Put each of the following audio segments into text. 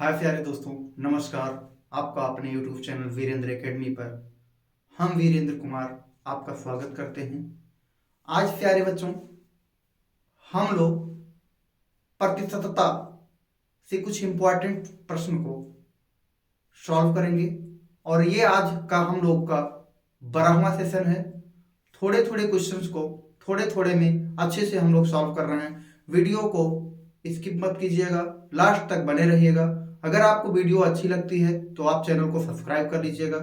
हाय प्यारे दोस्तों, नमस्कार। आपका अपने यूट्यूब चैनल वीरेंद्र एकेडमी पर हम वीरेंद्र कुमार आपका स्वागत करते हैं। आज प्यारे बच्चों, हम लोग प्रतिशतता से कुछ इम्पोर्टेंट प्रश्न को सॉल्व करेंगे और ये आज का हम लोग का 12वां सेशन है। थोड़े थोड़े क्वेश्चंस को थोड़े थोड़े में अच्छे से हम लोग सॉल्व कर रहे हैं। वीडियो को स्किप मत कीजिएगा, लास्ट तक बने रहिएगा। अगर आपको वीडियो अच्छी लगती है तो आप चैनल को सब्सक्राइब कर लीजिएगा,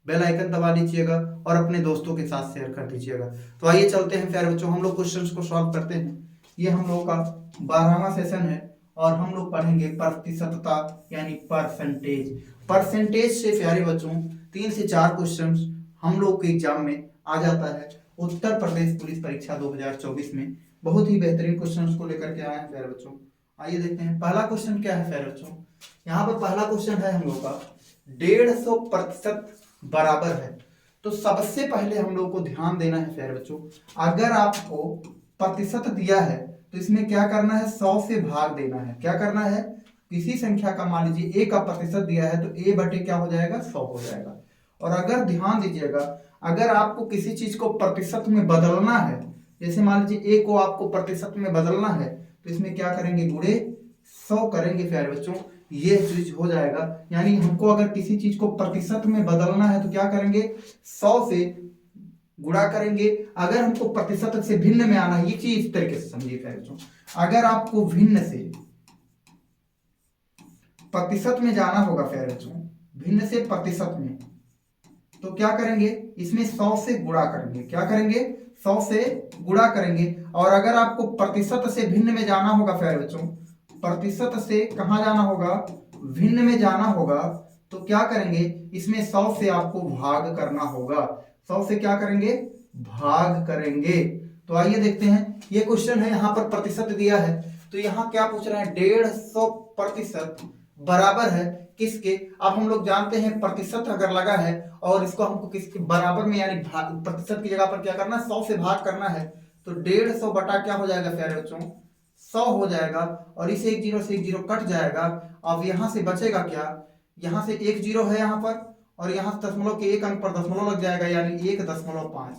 बेल आइकन दबा लीजिएगा और अपने दोस्तों के साथ शेयर कर दीजिएगा। तो आइए चलते हैं प्यारे बच्चों, हम लोग क्वेश्चंस को सॉल्व करते हैं। ये हम लोग का 12वां सेशन है और हम लोग पढ़ेंगे प्रतिशतता यानी परसेंटेज। परसेंटेज से प्यारे बच्चों 3 से 4 क्वेश्चन हम लोग के एग्जाम में आ जाता है। उत्तर प्रदेश पुलिस परीक्षा 2024 में बहुत ही बेहतरीन क्वेश्चन को लेकर के आए हैं प्यारे बच्चों। आइए देखते हैं पहला क्वेश्चन क्या है प्यारे बच्चों। यहाँ पर पहला क्वेश्चन है हम लोग का 150% बराबर है। तो सबसे पहले हम लोग को ध्यान देना है प्यारे बच्चों, अगर आपको प्रतिशत दिया है तो इसमें क्या करना है, 100 से भाग देना है। क्या करना है, किसी संख्या का मान लीजिए a का प्रतिशत दिया है तो a बटे क्या हो जाएगा, 100 हो जाएगा। और अगर ध्यान दीजिएगा, अगर आपको किसी चीज को प्रतिशत में बदलना है, जैसे मान लीजिए a को आपको प्रतिशत में बदलना है तो इसमें क्या करेंगे, गुणे 100 करेंगे प्यारे बच्चों, ये चीज हो जाएगा। यानी हमको अगर किसी चीज को प्रतिशत में बदलना है तो क्या करेंगे, 100 से गुणा करेंगे। अगर हमको प्रतिशत से भिन्न में आना है, ये चीज इस तरीके से समझिए प्यारे बच्चों, अगर आपको भिन्न से प्रतिशत में जाना होगा प्यारे बच्चों, भिन्न से प्रतिशत में, तो क्या करेंगे, इसमें 100 से गुणा करेंगे। क्या करेंगे, 100 से गुणा करेंगे। और अगर आपको प्रतिशत से भिन्न में जाना होगा प्यारे बच्चों, प्रतिशत से कहां जाना होगा, भिन्न में जाना होगा, तो क्या करेंगे, इसमें 100 से आपको भाग करना होगा। 100 से क्या करेंगे, भाग करेंगे। तो आइए देखते हैं, ये क्वेश्चन है, यहाँ पर प्रतिशत दिया है तो यहाँ क्या पूछ रहे हैं, 150% बराबर है किसके। अब हम लोग जानते हैं प्रतिशत अगर लगा है और इसको हमको किसके बराबर में, यानी प्रतिशत की जगह पर क्या करना है, 100 से भाग करना है। तो 150 बटा क्या हो जाएगा प्यारे बच्चों, 100 हो जाएगा। और इसे एक जीरो से एक जीरो कट जाएगा। अब यहां से बचेगा क्या, यहां से एक जीरो है यहाँ पर और यहाँ दशमलव के एक अंक पर दशमलव लग जाएगा, यानी 1.5।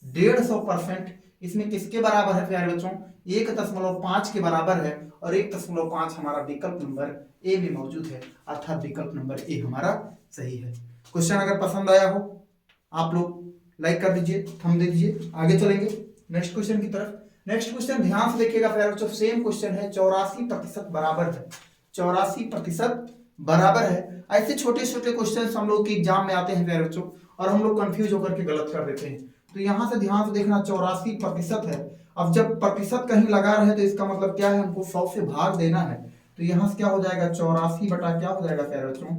150% इसमें किसके बराबर है प्यारे बच्चों, 1.5 के बराबर है। और 1.5 हमारा विकल्प नंबर ए में मौजूद है, अर्थात विकल्प नंबर ए हमारा सही है। क्वेश्चन अगर पसंद आया हो आप लोग लाइक कर दीजिए, थंब दे दीजिए। आगे चलेंगे नेक्स्ट क्वेश्चन की तरफ। नेक्स्ट क्वेश्चन ध्यान से देखिएगा प्यारे बच्चों, सेम क्वेश्चन है, 84% बराबर है। 84% बराबर है। ऐसे छोटे छोटे क्वेश्चन हम लोग के एग्जाम में आते हैं प्यारे बच्चों और हम लोग कंफ्यूज होकर के गलत कर देते हैं। तो यहां से ध्यान से देखना, 84% है। अब जब प्रतिशत कहीं लगा रहे तो इसका मतलब क्या है, हमको 100 से भाग देना है। तो यहां से क्या हो जाएगा, 84 बटा क्या हो जाएगा प्यारे बच्चों,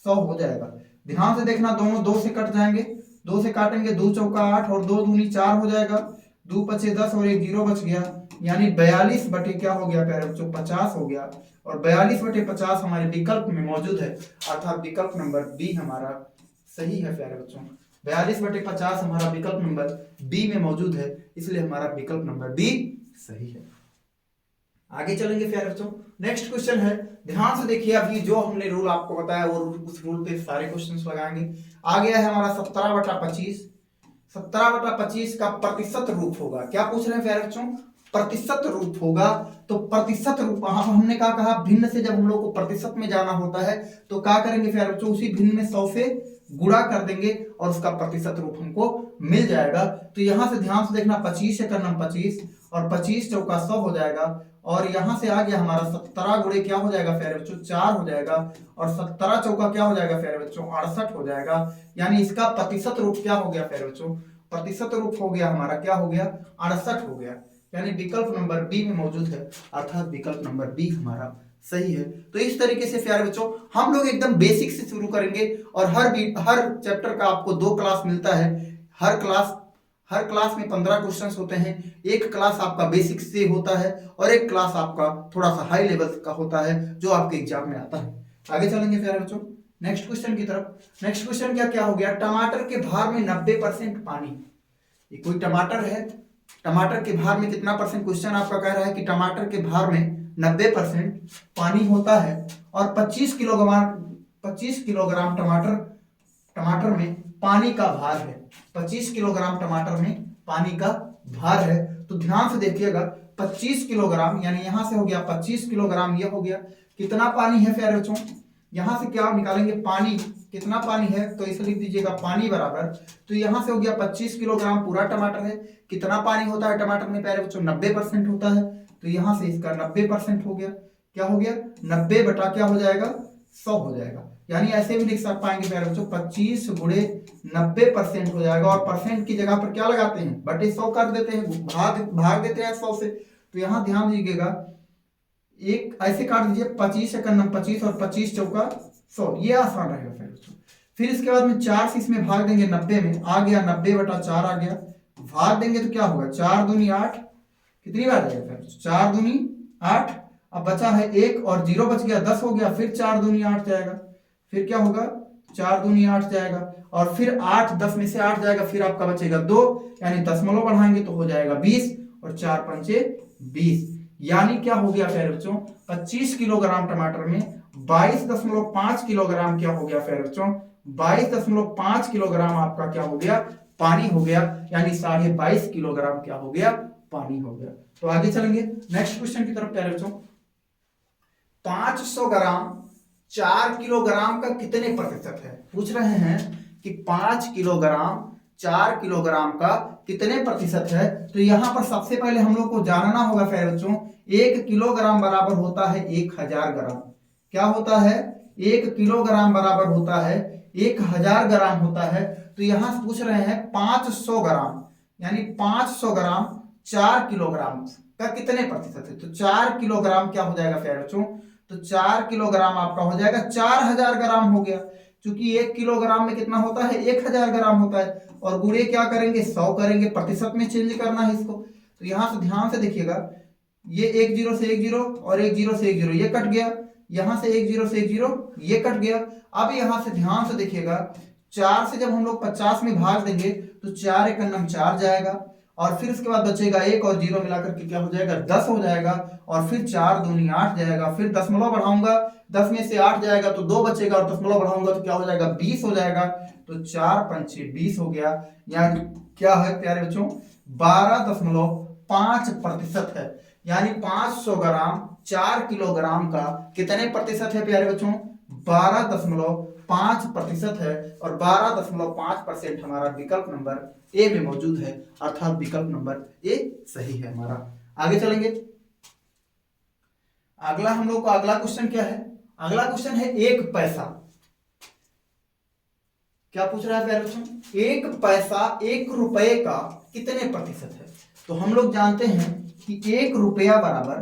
100 हो जाएगा। ध्यान से देखना, दोनों 2 से कट जाएंगे, 2 से काटेंगे, 2 चौका 8 और 2 दूनी 4 हो जाएगा, 2 पचे 10 और एक जीरो बच गया, यानी 42 बटे क्या हो गया प्यारे बच्चों, 50 हो गया। और 42 बटे 50 हमारे विकल्प में मौजूद है, अर्थात विकल्प नंबर बी हमारा सही है प्यारे बच्चों। 42 बटे 50 हमारा विकल्प नंबर बी में मौजूद है, इसलिए हमारा विकल्प नंबर बी सही है। आगे चलेंगे प्यारे बच्चों, नेक्स्ट क्वेश्चन है, ध्यान से देखिए। अभी जो हमने रूल आपको बताया वो उस रूल पे सारे क्वेश्चंस लगाएंगे। आ गया है हमारा 17 बटा 25। 17 बटा 25 का प्रतिशत रूप होगा। क्या पूछ रहे हैं प्यारे बच्चों, प्रतिशत रूप होगा। तो प्रतिशत रूप हमने कहा भिन्न से जब हम लोग को प्रतिशत में जाना होता है तो क्या करेंगे प्यारे बच्चों, उसी भिन्न में 100 से गुणा कर देंगे और उसका प्रतिशत रूप हमको मिल जाएगा। तो यहां से ध्यान से देखना, 25 से करना 25 और 25 चौका 100 हो जाएगा। और यहां से आ गया हमारा 17 गुणे क्या हो जाएगा प्यारे बच्चों, 4 हो जाएगा। और 17 चौका क्या हो जाएगा प्यारे बच्चों, 68 हो जाएगा। यानी इसका प्रतिशत रूप क्या हो गया प्यारे बच्चों, प्रतिशत रूप हो गया हमारा क्या हो गया, 68 हो गया। यानी विकल्प नंबर बी में मौजूद है, अर्थात विकल्प नंबर बी हमारा सही है। तो इस तरीके से प्यारे बच्चों हम लोग एकदम बेसिक से शुरू करेंगे और हर चैप्टर का आपको 2 क्लास मिलता है। हर क्लास में 15 क्वेश्चंस होते हैं। एक क्लास आपका बेसिक से होता है और एक क्लास आपका थोड़ा सा हाई लेवल का होता है जो आपके एग्जाम में आता है। आगे चलेंगे प्यारे बच्चों नेक्स्ट क्वेश्चन की तरफ। नेक्स्ट क्वेश्चन क्या हो गया, टमाटर के भार में 90% पानी। ये कोई टमाटर है, टमाटर के भार में कितना परसेंट, क्वेश्चन आपका कह रहा है कि टमाटर के भार में 90% पानी होता है और 25 किलोग्राम टमाटर में पानी का भार है। 25 किलोग्राम टमाटर में पानी का भार है। तो ध्यान से देखिएगा 25 किलोग्राम यानी यहां से हो गया 25 किलोग्राम, ये हो गया कितना पानी है प्यारे बच्चों। यहां से क्या निकालेंगे, पानी कितना पानी है, तो इसे लिख दीजिएगा पानी बराबर, तो यहां से हो गया 25 किलोग्राम पूरा टमाटर है। कितना पानी होता है टमाटर में प्यारे बच्चों, 90% होता है। तो यहां से इसका 90% हो गया। क्या हो गया, 90 बटा क्या हो जाएगा, 100 हो जाएगा। यानी ऐसे भी लिख सकते पाएंगे प्यारे बच्चों, 25 गुणे 90% हो जाएगा। और परसेंट की जगह पर क्या लगाते हैं, बटे 100 कर देते हैं, भाग देते हैं 100 से। तो यहां ध्यान दीजिएगा, एक ऐसे काट दीजिए 25 एकम 25 और 25 चौका 100, ये आसान रहेगा फिर बच्चों। फिर इसके बाद में 4 से इसमें भाग देंगे 90 में, आ गया 90 बटा 4 आ गया। भाग देंगे तो क्या होगा, 4 दूनी 8, कितनी बार जाएगा फिर, 4 दूनी 8। अब बचा है 1 और 0 बच गया, 10 हो गया। फिर 4 दूनी 8 जाएगा, फिर क्या होगा, 4 दूनी 8 जाएगा। और फिर 8, 10 में से 8 जाएगा, फिर आपका बचेगा 2, यानी दशमलव बढ़ाएंगे तो हो जाएगा 20 और 4 पंचे 20। यानी क्या हो गया प्यारे बच्चों, 25 किलोग्राम टमाटर में 22.5 किलोग्राम क्या हो गया प्यारे बच्चों, 22.5 किलोग्राम आपका क्या हो गया, पानी हो गया। यानी 22.5 किलोग्राम क्या हो गया, पानी हो गया। तो आगे चलेंगे नेक्स्ट क्वेश्चन की तरफ प्यारे बच्चों। 500 ग्राम 4 किलोग्राम का कितने प्रतिशत है, पूछ रहे हैं कि 5 किलोग्राम 4 किलोग्राम का कितने प्रतिशत है। तो यहां पर सबसे पहले हम लोग को जानना होगा प्यारे बच्चों, 1 किलोग्राम बराबर होता है 1000 ग्राम। क्या होता है, 1 किलोग्राम बराबर होता है 1000 ग्राम होता है। तो यहां पूछ रहे हैं 500 ग्राम, यानी 500 ग्राम 4 किलोग्राम का कितने प्रतिशत है। तो 4 किलोग्राम क्या हो जाएगा प्यारे बच्चों, तो 4 किलोग्राम आपका हो जाएगा 4000 ग्राम हो गया। क्योंकि 1 किलोग्राम में कितना होता है, 1000 ग्राम होता है। और गुणे क्या करेंगे, 100 करेंगे, प्रतिशत में चेंज करना है इसको। तो यहां से ध्यान से देखिएगा, ये 1 0 से 1 0 और 1 0 से 1 0 ये कट गया, यहां से 1 0 से 1 0 ये कट गया। अब यहां से ध्यान से देखिएगा, 4 से जब हम लोग 50 में भाग देंगे तो 4 एकम 4 जाएगा। और फिर उसके बाद बचेगा 1 और 0 मिलाकर के क्या हो जाएगा, 10 हो जाएगा। और फिर 4 दूनी 8 जाएगा। फिर दशमलव बढ़ाऊंगा, 10 में से 8 जाएगा तो 2 बचेगा, और दशमलव बढ़ाऊंगा तो क्या हो जाएगा, 20 हो जाएगा। तो 4 पंचे 20 हो गया। यानी क्या है प्यारे बच्चों, 12.5% है। यानी 500 ग्राम 4 किलोग्राम का कितने प्रतिशत है प्यारे बच्चों, 12.5% है। और 12.5% हमारा विकल्प नंबर ए में मौजूद है, अर्थात विकल्प नंबर ए सही है हमारा। आगे चलेंगे, अगला हम लोग को अगला क्वेश्चन क्या है, अगला क्वेश्चन है 1 पैसा। क्या पूछ रहा है प्यारे बच्चों, 1 पैसा 1 रुपए का कितने प्रतिशत है। तो हम लोग जानते हैं कि 1 रुपया बराबर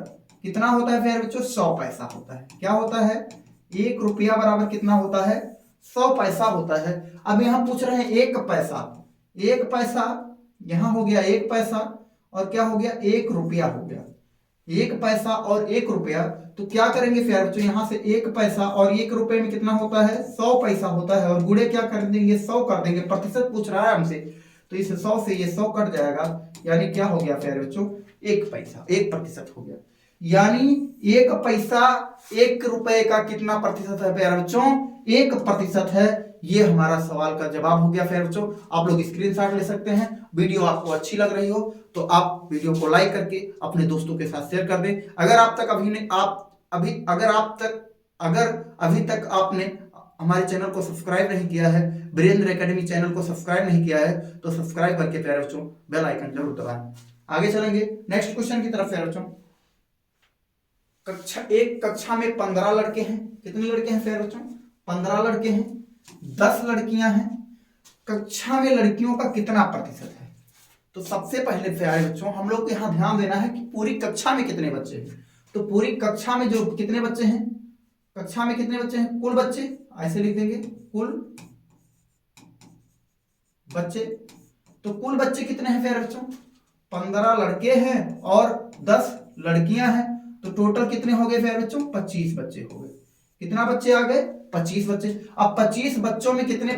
कितना होता है प्यारे बच्चों, 100 पैसा होता है। क्या होता है, 1 रुपया बराबर कितना होता है, 100 पैसा होता है। अब यहां पूछ रहे हैं 1 पैसा, 1 पैसा यहां हो गया 1 पैसा, और क्या हो गया, 1 रुपया हो गया। 1 पैसा और 1 रुपया, तो क्या करेंगे प्यारे बच्चों, यहां से 1 पैसा और 1 रुपए में कितना होता है, 100 पैसा होता है। और गुणे क्या कर देंगे, 100 कर देंगे, प्रतिशत पूछ रहा है हमसे। तो इस 100 से ये 100 कट जाएगा, यानी क्या हो गया प्यारे बच्चों, 1 पैसा 1% हो गया। यानी 1 पैसा 1 रुपए का कितना प्रतिशत है प्यारे बच्चों, 1% है। ये हमारा सवाल का जवाब हो गया प्यारे बच्चों। आप लोग स्क्रीनशॉट ले सकते हैं। वीडियो आपको अच्छी लग रही हो तो आप वीडियो को लाइक करके अपने दोस्तों के साथ शेयर कर दें। अगर आप तक अभी ने अगर अभी तक आपने हमारे चैनल को सब्सक्राइब नहीं किया है, वीरेंद्र एकेडमी चैनल को सब्सक्राइब नहीं किया है, तो सब्सक्राइब करके प्यारे बच्चों बेल आइकन जरूर दबाएं। आगे चलेंगे नेक्स्ट क्वेश्चन की तरफ प्यारे बच्चों। कक्षा में 15 लड़के हैं। कितने लड़के हैं प्यारे बच्चों, 15 लड़के हैं, 10 लड़कियां हैं। कक्षा में लड़कियों का कितना प्रतिशत है। तो सबसे पहले प्यारे बच्चों हम लोग को यहां ध्यान देना है कि पूरी कक्षा में कितने बच्चे हैं। तो पूरी कक्षा में जो कितने बच्चे हैं, कक्षा में कितने बच्चे हैं, कुल बच्चे, ऐसे लिख देंगे कुल बच्चे। तो कुल बच्चे कितने हैं प्यारे बच्चों, 15 लड़के हैं और 10 लड़कियां हैं। तो टोटल कितने हो गए प्यारे बच्चों, 25 बच्चे हो गए। कितना बच्चे आ गए, 25 बच्चे। अब 25 बच्चों में कितने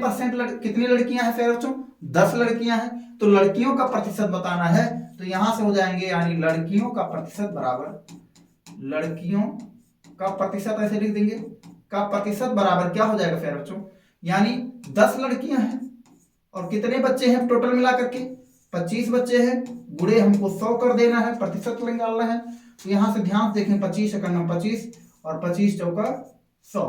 कितनी लड़कियां हैं प्यारे बच्चों, 10 लड़कियां हैं। तो लड़कियों का प्रतिशत बताना है, तो यहां से हो जाएंगे, यानी लड़कियों का प्रतिशत बराबर लड़कियों का प्रतिशत ऐसे लिख देंगे, का प्रतिशत बराबर क्या हो जाएगा प्यारे बच्चों, यानी 10 लड़कियां हैं और कितने बच्चे हैं टोटल मिला करके 25 बच्चे हैं, गुणे हमको 100 कर देना है, प्रतिशत निकालना है। तो यहां से ध्यान से देखें, 25 एकम 25 और 25 चौका 100,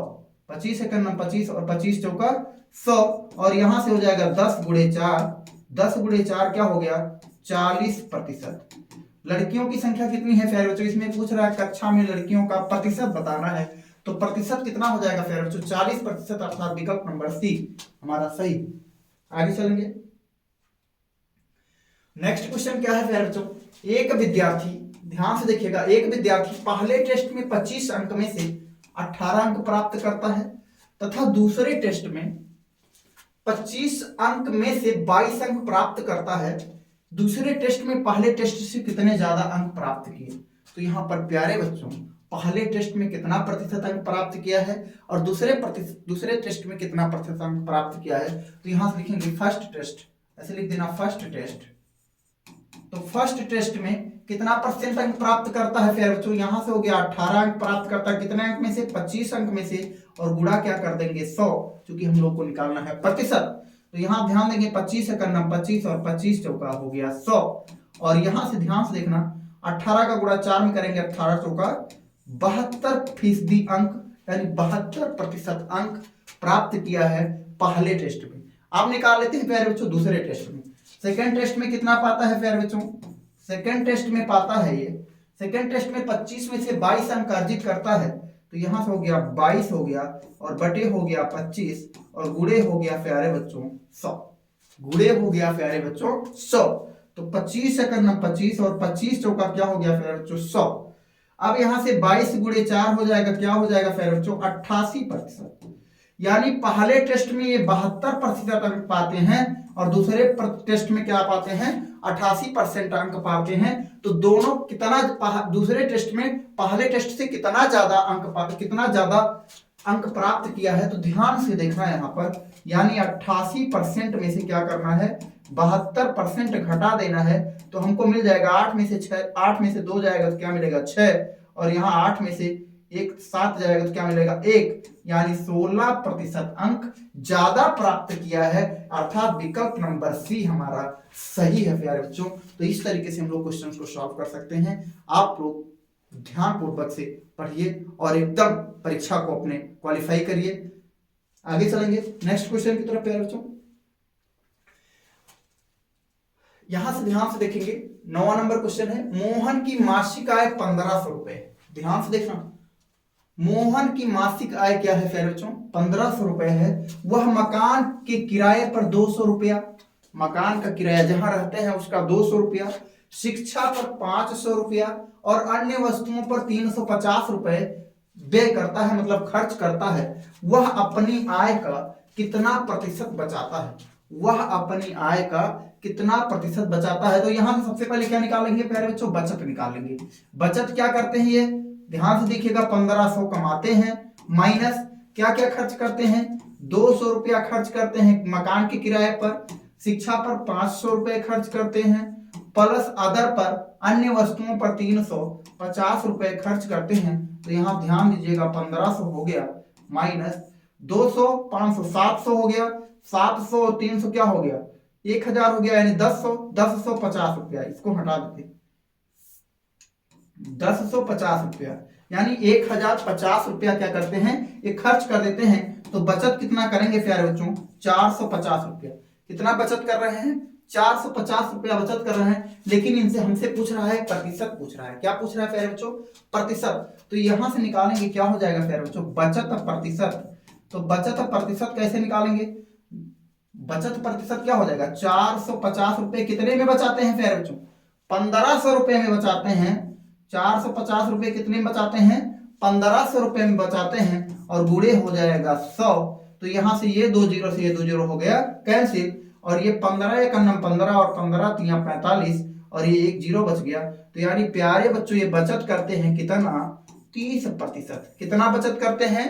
25 एकम 25 और 25 चौका 100, और यहां से हो जाएगा 10 गुणे 4, 10 गुणे 4 क्या हो गया 40%। लड़कियों की संख्या कितनी है प्यारे बच्चों, इसमें पूछ रहा है कक्षा में लड़कियों का प्रतिशत बताना है, तो प्रतिशत कितना हो जाएगा प्यारे बच्चों 40%, अर्थात विकल्प नंबर सी हमारा सही। आगे चलेंगे, नेक्स्ट क्वेश्चन क्या है प्यारे बच्चों, एक विद्यार्थी, ध्यान से देखिएगा, एक विद्यार्थी पहले टेस्ट में 25 अंक में से 18 अंक प्राप्त करता है तथा दूसरे टेस्ट में 25 अंक में से 22 अंक प्राप्त करता है। दूसरे टेस्ट में पहले टेस्ट से कितने ज्यादा अंक प्राप्त किए, तो यहां पर प्यारे बच्चों पहले टेस्ट में कितना प्रतिशत अंक प्राप्त किया है और दूसरे टेस्ट में कितना प्रतिशत अंक प्राप्त किया है, तो यहां से लिखेंगे फर्स्ट टेस्ट, ऐसे लिख देना फर्स्ट टेस्ट। तो फर्स्ट टेस्ट में कितना परसेंट अंक प्राप्त करता है प्यारे बच्चों, यहां से हो गया 18 अंक प्राप्त करता है, कितने अंक में से 25 अंक में से, और गुणा क्या कर देंगे 100, क्योंकि हम लोग को निकालना है प्रतिशत। तो यहां ध्यान देंगे 25 एकम 25 और 25 चौका हो गया 100, और यहां से ध्यान से देखना 18 का गुणा 4 में करेंगे 18 चौका 72% अंक, यानी 72% अंक प्राप्त किया है पहले टेस्ट में। आप निकाल लेते हैं प्यारे बच्चों दूसरे टेस्ट में। सेकेंड टेस्ट में कितना पाता है प्यारे बच्चों, सेकेंड टेस्ट में पाता है ये, सेकेंड टेस्ट में 25 में से 22 अंक अर्जित करता है, तो यहां से हो गया 22 हो गया और बटे हो गया 25 और गुणे हो गया प्यारे बच्चों 100, गुणे हो गया प्यारे बच्चों 100। तो 25 एकम 25 और 25 चौका क्या हो गया प्यारे बच्चों 100। अब यहां से 22 गुणे 4 हो जाएगा, क्या हो जाएगा प्यारे बच्चों 88%, यानी पहले टेस्ट में ये 72% अंक पाते हैं और दूसरे टेस्ट में क्या पाते हैं 88% अंक पाते हैं। तो दोनों कितना दूसरे टेस्ट में पहले टेस्ट से कितना ज्यादा अंक प्राप्त किया है, तो ध्यान से देखना यहाँ पर, यानी 88% में से क्या करना है 72% घटा देना है, तो हमको मिल जाएगा 8 में से 6, 8 में से 2 जाएगा तो क्या मिलेगा 6, और यहाँ 8 में से 1 7 जाएगा तो क्या मिलेगा 1, यानी 16% अंक ज्यादा प्राप्त किया है, अर्थात विकल्प नंबर सी हमारा सही है प्यारे बच्चों। तो इस तरीके से हम लोग क्वेश्चंस को सॉल्व कर सकते हैं। आप लोग ध्यान पूर्वक से पढ़िए और एकदम परीक्षा को अपने क्वालिफाई करिए। आगे चलेंगे नेक्स्ट क्वेश्चन की तरफ प्यारे बच्चों। यहां से ध्यान से देखेंगे 9वां नंबर क्वेश्चन है, मोहन की मासिक आय 1500 रुपए। ध्यान से देखना, मोहन की मासिक आय क्या है प्यारे बच्चों 1500 रुपए है। वह मकान के किराए पर 200 रुपया, मकान का किराया जहां रहते हैं उसका 200 रुपया, शिक्षा पर 500 रुपया और अन्य वस्तुओं पर 350 रुपए व्यय करता है, मतलब खर्च करता है। वह अपनी आय का कितना प्रतिशत बचाता है, वह अपनी आय का कितना प्रतिशत बचाता है। तो यहां से सबसे पहले क्या निकालेंगे प्यारे बच्चों, बचत निकालेंगे। बचत क्या करते हैं, ये ध्यान से देखिएगा 1500 कमाते हैं, माइनस क्या क्या खर्च करते हैं 200 रुपया खर्च करते हैं मकान के किराए पर, शिक्षा पर 500 रुपए खर्च करते हैं, प्लस अदर पर अन्य वस्तुओं पर 350 रुपए खर्च करते हैं। तो यहां ध्यान दीजिएगा 1500 हो गया माइनस 200 500 700 हो गया, 700 और 300 क्या हो गया 1000 हो गया, यानी 1050 रुपया, इसको हटा देते 1050 रुपया, यानी 1050 रुपया क्या करते हैं ये खर्च कर देते हैं। तो बचत कितना करेंगे प्यारे बच्चों 450 रुपया। कितना बचत कर रहे हैं 450 रुपया बचत कर रहे हैं, लेकिन इनसे हमसे पूछ रहा है प्रतिशत पूछ रहा है। क्या पूछ रहा है प्यारे बच्चों प्रतिशत। तो यहां से निकालेंगे क्या हो जाएगा प्यारे बच्चों बचत प्रतिशत। तो बचत प्रतिशत कैसे निकालेंगे, बचत प्रतिशत क्या हो जाएगा 450 रुपए कितने में बचाते हैं प्यारे बच्चों 1500 रुपए में बचाते हैं। 450 रुपए कितने में बचाते हैं 1500 रुपए में बचाते हैं, और गुणे हो जाएगा 100। तो यहां से ये 2 जीरो से ये 2 जीरो हो गया कैंसिल, और ये 15 एक 15 और 15 3 45 और ये 1 जीरो बच गया। तो यानी प्यारे बच्चों ये बचत करते हैं कितना 30%। कितना बचत करते हैं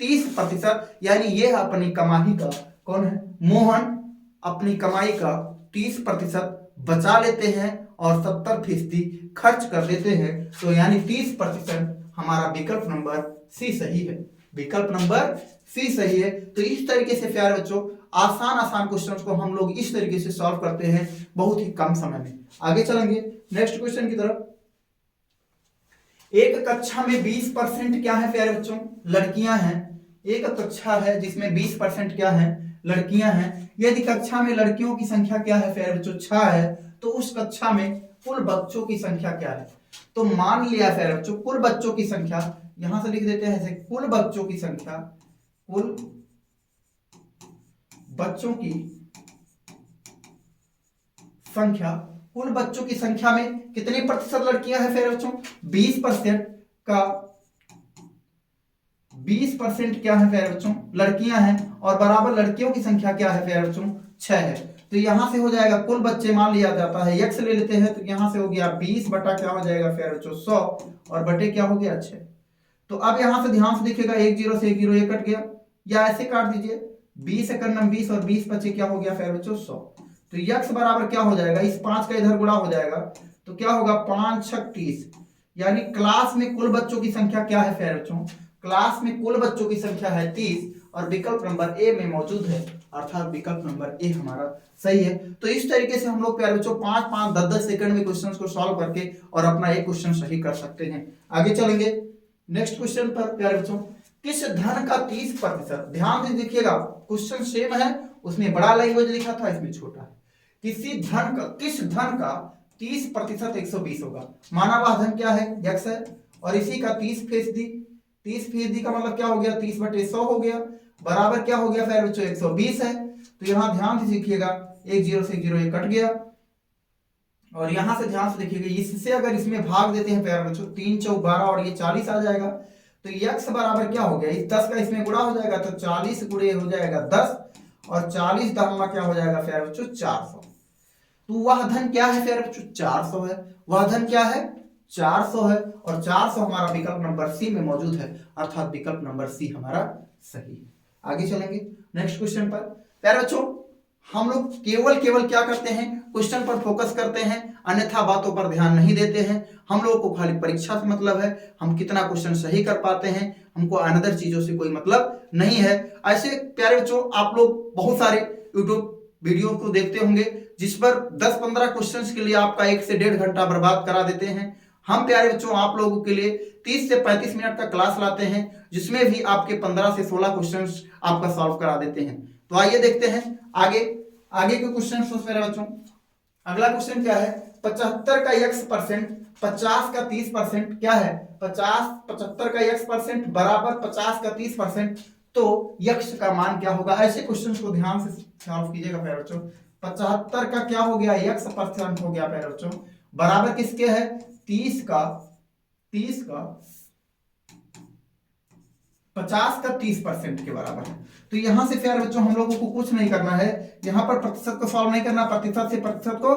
30%, यानी ये अपनी कमाई का कौन है मोहन अपनी कमाई का 30% बचा लेते हैं और 70% खर्च कर देते हैं। तो यानी 30% हमारा विकल्प नंबर सी सही है। विकल्प नंबर सी सही है। तो इस तरीके से प्यारे बच्चों आसान आसान क्वेश्चंस को हम लोग इस तरीके से सॉल्व करते हैं बहुत ही कम समय में। आगे चलेंगे नेक्स्ट क्वेश्चन की तरफ। एक कक्षा में 20% क्या है प्यारे बच्चों, लड़कियां हैं। एक कक्षा है जिसमें 20% क्या है, लड़कियां हैं। यदि कक्षा में लड़कियों की संख्या क्या है प्यारे बच्चों, 6 है, तो उस कक्षा में कुल बच्चों की संख्या क्या है। तो मान लिया प्यारे बच्चों कुल बच्चों की संख्या, यहां से लिख देते हैं ऐसे, कुल बच्चों की संख्या, कुल बच्चों की संख्या, कुल बच्चों की संख्या में कितने प्रतिशत लड़कियां हैं प्यारे बच्चों, 20% का 20% क्या है प्यारे बच्चों, लड़कियां हैं, और बराबर लड़कियों की संख्या क्या है प्यारे बच्चों, 6 है। तो यहां से हो जाएगा कुल बच्चे मान लिया जाता है, x ले लेते हैं, तो यहां से हो गया 20 बटा क्या हो जाएगा प्यारे बच्चों 100, और बटे क्या हो गया 6। तो अब यहां से ध्यान से देखिएगा, 1 0 से 1 0 ये कट गया, या ऐसे काट दीजिए, 20 एकम 20 और 20 बचे क्या हो गया प्यारे बच्चों 100। तो x बराबर क्या हो जाएगा, इस 5 का इधर गुणा हो जाएगा, तो क्या होगा 5 6 30, यानी क्लास में कुल बच्चों की संख्या क्या है प्यारे बच्चों, क्लास में कुल बच्चों की संख्या है 30, और विकल्प नंबर ए में मौजूद है, अर्थात विकल्प नंबर ए हमारा सही है। तो इस तरीके से हम लोग प्यारे बच्चों 5-5 10-10 सेकंड में क्वेश्चंस को सॉल्व करके और अपना एक क्वेश्चन सही कर सकते हैं। आगे चलेंगे नेक्स्ट क्वेश्चन पर प्यारे बच्चों, किस धन का 30%, ध्यान से देखिएगा क्वेश्चन सेम है, उसमें बड़ा लैंग्वेज लिखा था, इसमें छोटा है। किस धन का 30% 120 होगा। माना वह धन क्या है, x है, और इसी का 30% का मतलब क्या हो गया, 30/100 हो गया, बराबर क्या हो गया प्यारे बच्चों 120 है। तो यहां ध्यान से देखिएगा, 1 0 से 1 0 ये कट गया, और यहां से ध्यान से देखिएगा, इससे अगर इसमें भाग देते हैं प्यारे बच्चों, 3 4 12 और ये 40 आ जाएगा। तो x बराबर क्या हो गया, इस 10 का इसमें गुणा हो जाएगा, तो 40 गुणे हो जाएगा 10, और 40 दशमलव क्या हो जाएगा प्यारे बच्चों 400। तो वह धन क्या है प्यारे बच्चों, 400 है। वह धन क्या है, 400 है, और 400 हमारा विकल्प नंबर सी में मौजूद है, अर्थात विकल्प नंबर सी हमारा सही है। आगे चलेंगे नेक्स्ट क्वेश्चन पर। प्यारे बच्चों हम लोग केवल क्या करते हैं, क्वेश्चन पर फोकस करते हैं, अन्यथा बातों पर ध्यान नहीं देते हैं। हम लोगों को खाली परीक्षा से मतलब है, हम कितना क्वेश्चन सही कर पाते हैं, हमको अनदर चीजों से कोई मतलब नहीं है। ऐसे प्यारे बच्चों आप लोग बहुत सारे यूट्यूब वीडियो को देखते होंगे जिस पर 10-15 क्वेश्चंस के लिए आपका 1 से 1.5 घंटा बर्बाद करा देते हैं। हम प्यारे बच्चों आप लोगों के लिए 30 से 35 मिनट का क्लास लाते हैं, जिसमें भी आपके 15 से 16 क्वेश्चंस आपका सॉल्व करा देते हैं। तो आइए देखते हैं आगे के क्वेश्चन मेरे बच्चों। अगला क्वेश्चन क्या है, 75 का x% 50 का 30% क्या है, 75 का x% बराबर 50 का 30%, तो यक्ष का मान क्या होगा। ऐसे क्वेश्चंस को ध्यान से सॉल्व कीजिएगा प्यारे बच्चों। 75 का क्या हो गया, x% हो गया प्यारे बच्चों, बराबर किसके है, 30 का 50 का 30% के बराबर है। तो यहां से प्यारे बच्चों हम लोगों को कुछ नहीं करना है, यहां पर प्रतिशत को सॉल्व नहीं करना, प्रतिशत से प्रतिशत को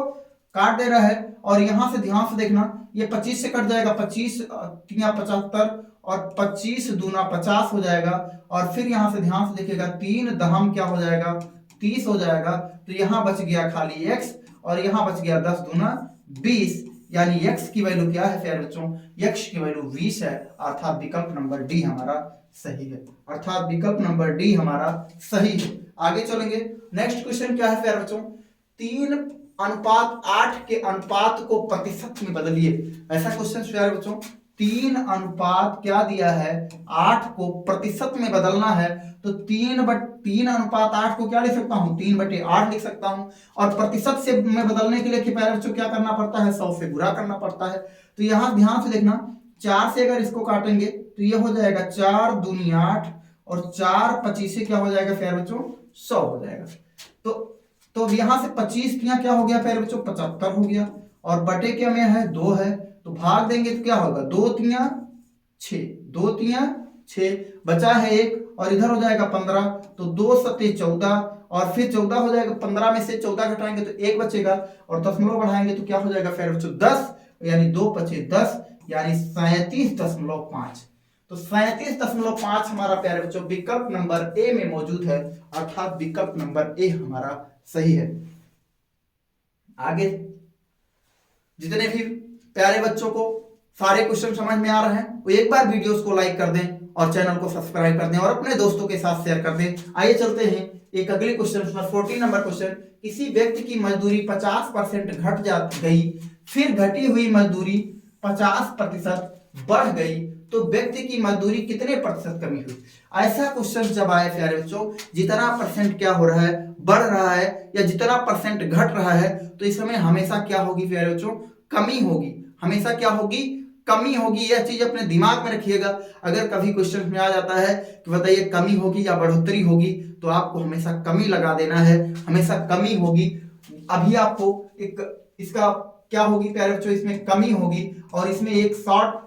काट देना है, और यहां से ध्यान से देखना, ये 25 से कट जाएगा, 25 3 75, और 25 दूना 50 हो जाएगा, और फिर यहां से ध्यान से देखिएगा 3 दहम क्या हो जाएगा 30 हो जाएगा। तो यहां बच गया खाली x, और यहां बच गया 10 दूना 20, यानी x की वैल्यू क्या है प्यारे बच्चों, x की वैल्यू 20 है, अर्थात विकल्प नंबर डी हमारा सही है, अर्थात विकल्प नंबर डी हमारा सही है। आगे चलेंगे नेक्स्ट क्वेश्चन क्या है प्यारे बच्चों, 3:8 के अनुपात को प्रतिशत में बदलिए। ऐसा क्वेश्चन प्यारे बच्चों, 3 क्या दिया है 8 को प्रतिशत में बदलना है, तो 3:8 को क्या लिख सकता हूं, 3/8 लिख सकता हूं, और प्रतिशत से में बदलने के लिए प्यारे बच्चों क्या करना पड़ता है, 100 से गुणा करना पड़ता है। तो यहां ध्यान से देखना, 4 से अगर इसको काटेंगे तो ये हो जाएगा 4 दूनी 8, और 4 25 से क्या हो जाएगा प्यारे बच्चों 100 हो जाएगा। तो यहां से 25 क्या हो गया प्यारे बच्चों 75 हो गया, और बटे क्या में है 2 है, तो भाग देंगे तो क्या होगा 2 3 6, 2 3 6, बचा है 1, और इधर हो जाएगा 15, तो 2 7 14, और फिर 14 हो जाएगा, 15 में से 14 घटाएंगे तो 1 बचेगा, और दशमलव बढ़ाएंगे तो क्या हो जाएगा प्यारे बच्चों 10, यानी 2 5 10, यानी 37.5। तो 37.5 हमारा प्यारे बच्चों विकल्प नंबर ए में मौजूद है, अर्थात विकल्प नंबर ए हमारा सही है। आगे जितने भी प्यारे बच्चों को सारे क्वेश्चन समझ में आ रहे हैं तो एक बार वीडियोस को लाइक कर दें और चैनल को सब्सक्राइब कर दें और अपने दोस्तों के साथ शेयर कर दें। आइए चलते हैं एक अगले क्वेश्चन पर। 14 नंबर क्वेश्चन, किसी व्यक्ति की मजदूरी 50% घट जा गई, फिर घटी हुई मजदूरी 50% बढ़ गई, तो व्यक्ति की मजदूरी कितने प्रतिशत कमी हुई। ऐसा क्वेश्चन जब आए प्यारे बच्चों, जितना परसेंट क्या हो रहा है, बढ़ रहा है, या जितना परसेंट घट रहा है, तो इस समय हमेशा क्या होगी प्यारे बच्चों, कमी होगी। हमेशा क्या होगी, कमी होगी। यह चीज अपने दिमाग में रखिएगा। अगर कभी क्वेश्चन में आ जाता है कि बताइए कमी होगी या बढ़ोतरी होगी, तो आपको हमेशा कमी लगा देना है, हमेशा कमी होगी। अभी आपको एक इसका क्या होगी प्यारे बच्चों, इसमें कमी होगी। और इसमें एक शॉर्ट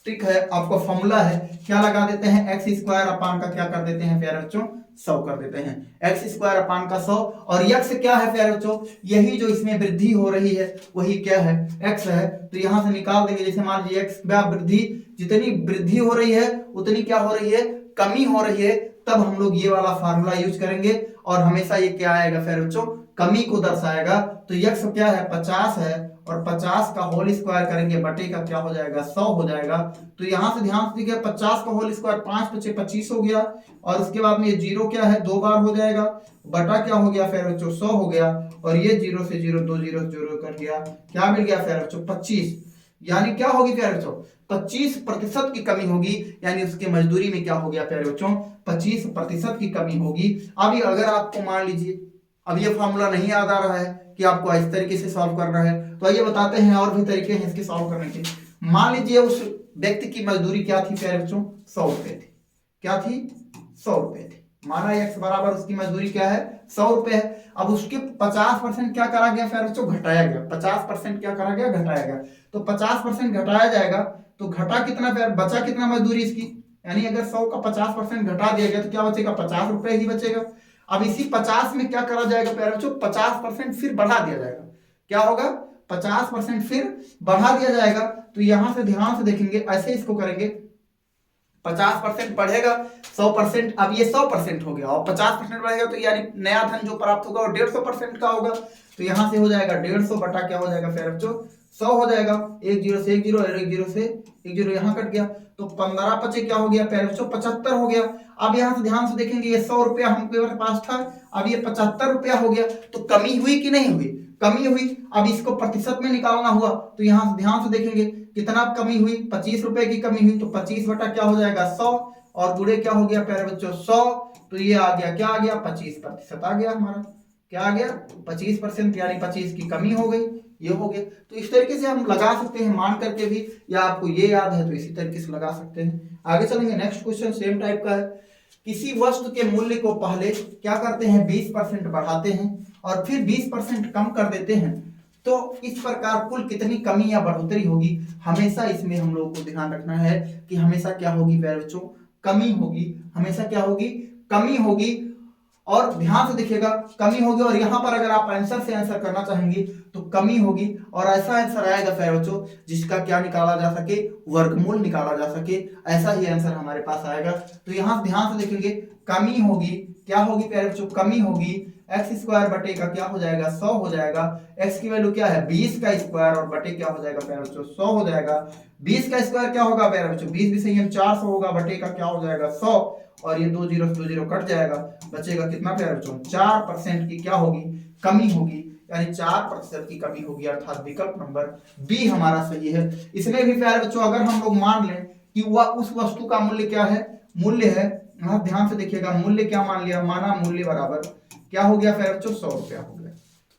ट्रिक है, आपको फॉर्मूला है, क्या लगा देते हैं, एक्स स्क्वायर अपान का क्या कर देते हैं प्यारे बच्चों, 100 कर देते हैं। एक्स स्क्वायर अपान का 100, और यक्स क्या है प्यारे बच्चों, यही जो इसमें वृद्धि हो रही है वही क्या है, एक्स है। तो यहां से निकाल देंगे। जैसे मान लीजिए एक्स वृद्धि, जितनी वृद्धि हो रही है उतनी क्या हो रही है, कमी हो रही है। तब हम लोग ये वाला फार्मूला यूज करेंगे और हमेशा ये क्या आएगा प्यारे बच्चों, कमी को दर्शाएगा। तो यक्स क्या है, 50 है, और 50 का होल स्क्वायर करेंगे, बटे का क्या हो जाएगा, 100 हो जाएगा। तो यहां से ध्यान से देखिए, 50 का होल स्क्वायर 5 × 25 हो गया, और उसके बाद में ये जीरो क्या है, 2 बार हो जाएगा, बटा क्या हो गया फिर बच्चों, 100 हो गया। और ये 0 से 0, 2 जीरो जीरो कर गया, क्या मिल गया फिर बच्चों, 25। यानी क्या होगी प्यारे बच्चों, 25% की कमी होगी। यानी उसके मजदूरी में क्या हो गया प्यारे बच्चों, 25% की कमी होगी। अभी अगर आपको मान लीजिए अब ये फॉर्मूला नहीं याद आ रहा है कि आपको इस तरीके से सॉल्व करना है, तो आइए बताते हैं और भी तरीके हैं इसके सॉल्व करने के। मान लीजिए उस व्यक्ति की मजदूरी क्या थी प्यारे बच्चों, 100 रुपए थी। क्या थी, 100 रुपए थी। माना एक्स बराबर उसकी मजदूरी क्या है, 100 रुपए है। अब उसके 50% क्या करा गया प्यारे बच्चों, घटाया गया। 50% क्या करा गया, घटाया गया। तो 50% घटाया जाएगा, तो घटा कितना प्यार, बचा कितना मजदूरी इसकी। यानी अगर 100 का 50% घटा दिया गया तो क्या बचेगा, 50 रुपए ही बचेगा। अब इसी 50 में क्या करा जाएगा प्यारे बच्चों, 50% फिर बढ़ा दिया जाएगा। क्या होगा, 50% फिर बढ़ा दिया जाएगा। तो यहां से ध्यान से देखेंगे, ऐसे इसको करेंगे, 50% बढ़ेगा, 100%, अब ये 100% हो गया, और 50% बढ़ेगा तो यानी नया धन जो प्राप्त होगा वो 150% का होगा। तो यहां से हो जाएगा 150 बटा क्या हो जाएगा प्यारे बच्चों, 100 हो जाएगा। एक जीरो से एक जीरो, और एक जीरो से एक जीरो यहाँ कट गया, तो 15 पचे क्या हो गया प्यारे बच्चों, 75 हो गया। अब यहाँ से ध्यान से देखेंगे, ये 100 रुपया हमके पास था, अब ये 75 रुपया हो गया। तो कमी हुई कि नहीं हुई, कमी हुई। अब इसको प्रतिशत में निकालना हुआ, तो यहाँ से ध्यान से देखेंगे कितना कमी हुई, 25 रुपए की कमी हुई। तो 25 बटा क्या हो जाएगा, 100, और गुणे क्या हो गया प्यारे बच्चों, 100। तो ये आ गया, क्या आ गया, 25% आ गया हमारा। क्या आ गया, 25%, यानी 25 की कमी हो गई। ये हो गया। तो इस तरीके से हम लगा सकते हैं मान करके भी, या आपको ये याद है तो इसी तरीके से लगा सकते हैं। आगे चलेंगे, नेक्स्ट क्वेश्चन सेम टाइप का है। किसी वस्तु के मूल्य को पहले क्या करते हैं, 20% बढ़ाते हैं और फिर 20% कम कर देते हैं, तो इस प्रकार कुल कितनी कमी या बढ़ोतरी होगी। हमेशा इसमें हम लोगों को ध्यान रखना है कि हमेशा क्या होगी प्यारे बच्चों, कमी होगी। हमेशा क्या होगी, कमी होगी। और ध्यान से देखिएगा, कमी होगी। और यहां पर अगर आप आंसर से आंसर करना चाहेंगे तो कमी होगी, और ऐसा आंसर आएगा प्यारे बच्चों जिसका क्या निकाला जा सके, वर्गमूल निकाला जा सके। ऐसा ही आंसर हमारे पास आएगा। तो यहां ध्यान से देखेंगे, कमी होगी, क्या होगी प्यारे बच्चों, कमी होगी। एक्स स्क्वायर बटे का क्या हो जाएगा, 100 हो जाएगा। एक्स की वैल्यू क्या है, 20 का स्क्वायर, और बटे क्या हो जाएगा प्यारे बच्चों, 100 हो जाएगा। 20 का स्क्वायर क्या होगा प्यारे बच्चों, 20 भी सही है, 400 होगा, बटे का क्या हो जाएगा, 100, और ये 2 जीरो से 2 जीरो कट जाएगा, बचेगा कितना प्यारे बच्चों, 4% की क्या होगी, कमी होगी। यानी 4% की कमी होगी, अर्थात विकल्प नंबर बी हमारा सही है। इसमें भी प्यारे बच्चों अगर हम लोग मान लें कि वह उस वस्तु का मूल्य क्या है, मूल्य है, ध्यान से देखिएगा, मूल्य क्या मान लिया, माना मूल्य बराबर क्या हो गया प्यारे बच्चों, 100 रुपया हो गया।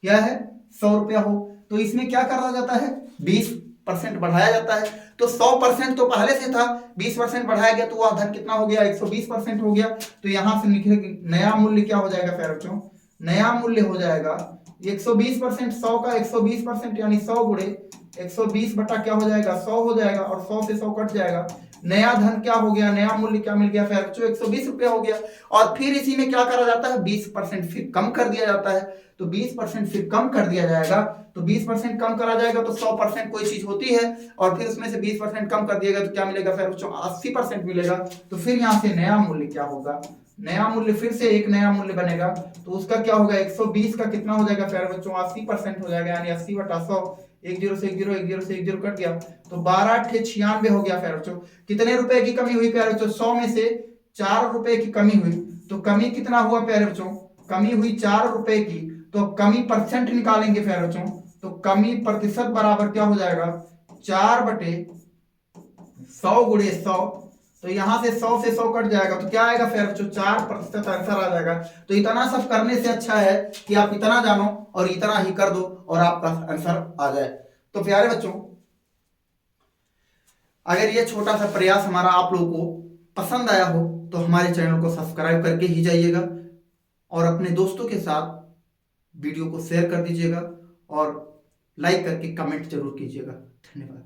क्या है, 100 रुपया हो। तो इसमें क्या करा जाता है, 20% बढ़ाया जाता है। तो 100% तो पहले से था, 20% बढ़ाया गया तो वह धन कितना हो गया, 120% हो गया। तो यहां से निकले नया मूल्य क्या हो जाएगा प्यारे बच्चों, नया मूल्य हो जाएगा 120%, 100 का 120%, यानी 100 गुणे 120 बटा क्या हो जाएगा, 100 हो जाएगा, और 100 से 100 कट जाएगा। नया धन क्या हो गया, नया मूल्य क्या मिल गया प्यारे बच्चों, 120 रुपया हो गया। और फिर इसी में क्या करा जाता है, 20% फिर कम कर दिया जाता है। तो 20% फिर कम कर दिया जाएगा। तो 20% कम करा जाएगा तो 100% कोई चीज होती है, और फिर उसमें से 20% कम कर दिएगा तो क्या मिलेगा प्यारे बच्चों, 80% मिलेगा। तो फिर यहाँ से नया मूल्य क्या होगा, नया मूल्य फिर से एक नया मूल्य बनेगा। तो उसका क्या होगा, 120 का कितना हो जाएगा प्यारे बच्चों, 80% हो जाएगा, यानी 80 बटा 100, एक जीरो से एक जीरो, एक जीरो से एक जीरो कट गया, तो 12×8 = 96 हो गया प्यारे बच्चों। कितने रुपए की कमी हुई प्यारे बच्चों? 100 में से 4 रुपए की कमी हुई। तो कमी कितना हुआ प्यारे बच्चों? कमी हुई 4 रुपए की। तो कमी परसेंट निकालेंगे प्यारे बच्चों, तो कमी प्रतिशत बराबर क्या हो जाएगा? 4/100 × 100। तो यहां से 100 से 100 कट जाएगा, तो क्या आएगा फिर बच्चों? 4% आंसर आ जाएगा। तो इतना सब करने से अच्छा है कि आप इतना जानो और इतना ही कर दो और आपका आंसर आ जाए। तो प्यारे बच्चों, अगर ये छोटा सा प्रयास हमारा आप लोगों को पसंद आया हो तो हमारे चैनल को सब्सक्राइब करके ही जाइएगा और अपने दोस्तों के साथ वीडियो को शेयर कर दीजिएगा और लाइक करके कमेंट जरूर कीजिएगा। धन्यवाद।